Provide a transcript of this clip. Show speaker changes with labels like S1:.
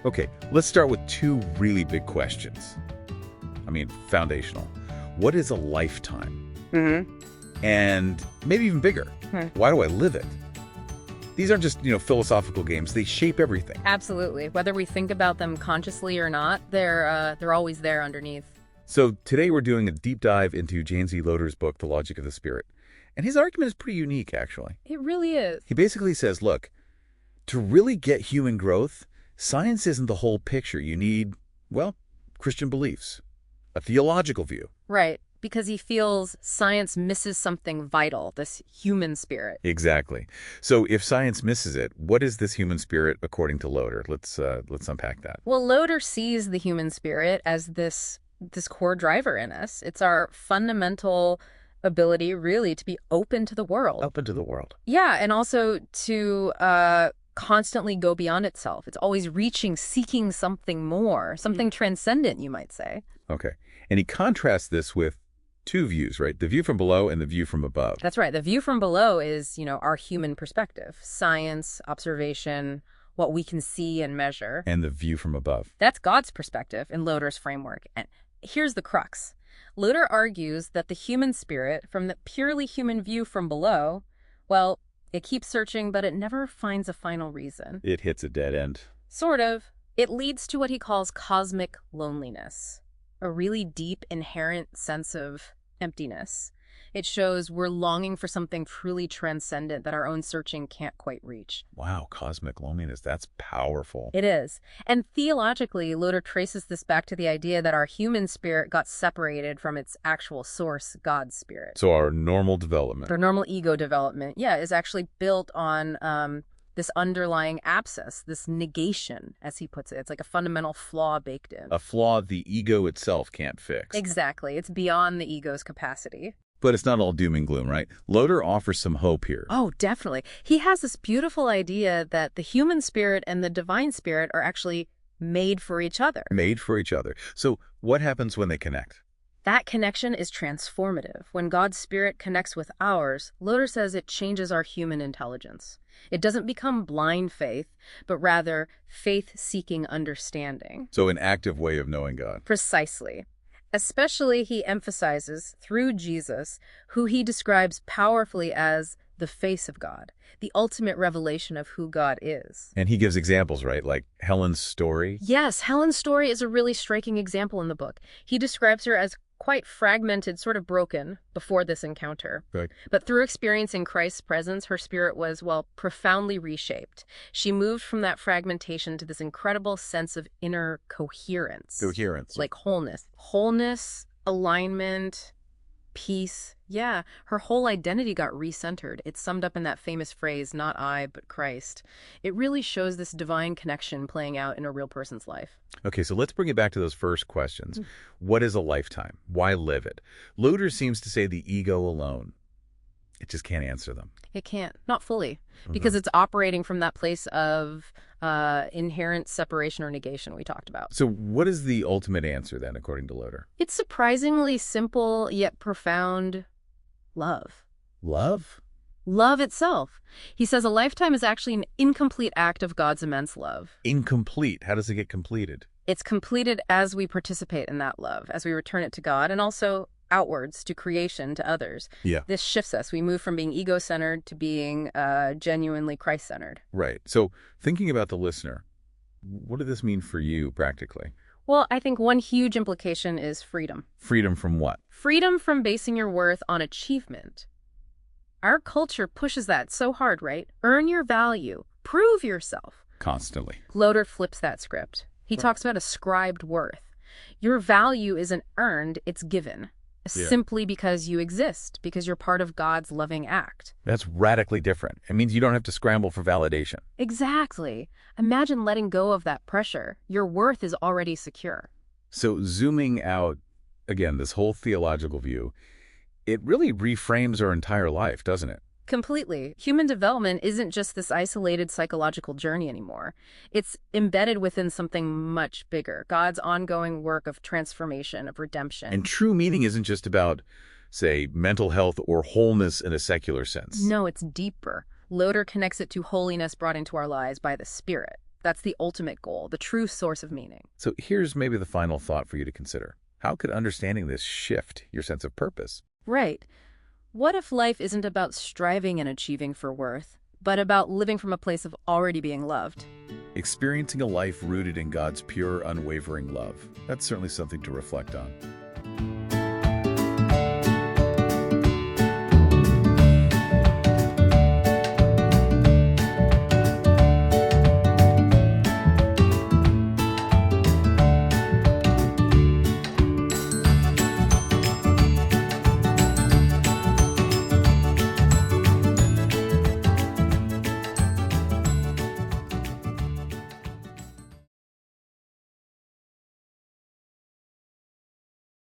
S1: Okay, let's start with two really big questions. I mean, foundational. What is a lifetime? And maybe even bigger, why do I live it? These aren't just, philosophical games. They shape everything.
S2: Absolutely. Whether we think about them consciously or not, they're always there underneath.
S1: So today we're doing a deep dive into James E. Loder's book, The Logic of the Spirit. And his argument is pretty unique, actually.
S2: It really is.
S1: He basically says, look, to really get human growth, science isn't the whole picture. You need, Christian beliefs, a theological view.
S2: Right. Because he feels science misses something vital, this human spirit.
S1: Exactly. So if science misses it, what is this human spirit according to Loder? Let's unpack that.
S2: Well, Loder sees the human spirit as this core driver in us. It's our fundamental ability, really, to be open to the world.
S1: Open to the world.
S2: Yeah, and also to constantly go beyond itself. It's always reaching, seeking something more, something transcendent, you might say.
S1: Okay. And he contrasts this with two views, right? The view from below and the view from above.
S2: That's right. The view from below is, our human perspective, science, observation, what we can see and measure.
S1: And the view from above.
S2: That's God's perspective in Loder's framework. And here's the crux. Loder argues that the human spirit, from the purely human view from below, it keeps searching, but it never finds a final reason.
S1: It hits a dead end.
S2: Sort of. It leads to what he calls cosmic loneliness, a really deep, inherent sense of emptiness. It shows we're longing for something truly transcendent that our own searching can't quite reach.
S1: Wow, cosmic loneliness. That's powerful.
S2: It is. And theologically, Loder traces this back to the idea that our human spirit got separated from its actual source, God's spirit.
S1: So our normal development.
S2: Our normal ego development, is actually built on this underlying abscess, this negation, as he puts it. It's like a fundamental flaw baked in.
S1: A flaw the ego itself can't fix.
S2: Exactly. It's beyond the ego's capacity.
S1: But it's not all doom and gloom, right? Loder offers some hope here.
S2: Oh, definitely. He has this beautiful idea that the human spirit and the divine spirit are actually made for each other.
S1: Made for each other. So what happens when they connect?
S2: That connection is transformative. When God's spirit connects with ours, Loder says it changes our human intelligence. It doesn't become blind faith, but rather faith-seeking understanding.
S1: So an active way of knowing God.
S2: Precisely. Especially, he emphasizes, through Jesus, who he describes powerfully as the face of God, the ultimate revelation of who God is.
S1: And he gives examples, right? Like Helen's story?
S2: Yes, Helen's story is a really striking example in the book. He describes her as quite fragmented, sort of broken, before this encounter.
S1: Right.
S2: But through experiencing Christ's presence, her spirit was, profoundly reshaped. She moved from that fragmentation to this incredible sense of inner coherence.
S1: Coherence.
S2: Like wholeness. Wholeness, alignment, peace. Yeah, her whole identity got recentered. It's summed up in that famous phrase, not I, but Christ. It really shows this divine connection playing out in a real person's life.
S1: Okay, so let's bring it back to those first questions. What is a lifetime? Why live it? Loder seems to say the ego alone. It just can't answer them.
S2: It can't. Not fully. Because it's operating from that place of inherent separation or negation we talked about.
S1: So what is the ultimate answer then, according to Loder?
S2: It's surprisingly simple yet profound love.
S1: Love?
S2: Love itself. He says a lifetime is actually an incomplete act of God's immense love.
S1: Incomplete? How does it get completed?
S2: It's completed as we participate in that love, as we return it to God, and also outwards to creation, to others.
S1: Yeah.
S2: This shifts us. We move from being ego-centered to being genuinely Christ-centered.
S1: Right. So thinking about the listener, what did this mean for you practically?
S2: Well, I think one huge implication is freedom.
S1: Freedom from what?
S2: Freedom from basing your worth on achievement. Our culture pushes that so hard, right? Earn your value. Prove yourself.
S1: Constantly.
S2: Loder flips that script. He talks about ascribed worth. Your value isn't earned, it's given. Simply because you exist, because you're part of God's loving act.
S1: That's radically different. It means you don't have to scramble for validation.
S2: Exactly. Imagine letting go of that pressure. Your worth is already secure.
S1: So zooming out, again, this whole theological view, it really reframes our entire life, doesn't it?
S2: Completely. Human development isn't just this isolated psychological journey anymore. It's embedded within something much bigger, God's ongoing work of transformation, of redemption.
S1: And true meaning isn't just about, say, mental health or wholeness in a secular sense.
S2: No, it's deeper. Loder connects it to holiness brought into our lives by the Spirit. That's the ultimate goal, the true source of meaning.
S1: So here's maybe the final thought for you to consider. How could understanding this shift your sense of purpose?
S2: Right. What if life isn't about striving and achieving for worth, but about living from a place of already being loved?
S1: Experiencing a life rooted in God's pure, unwavering love. That's certainly something to reflect on.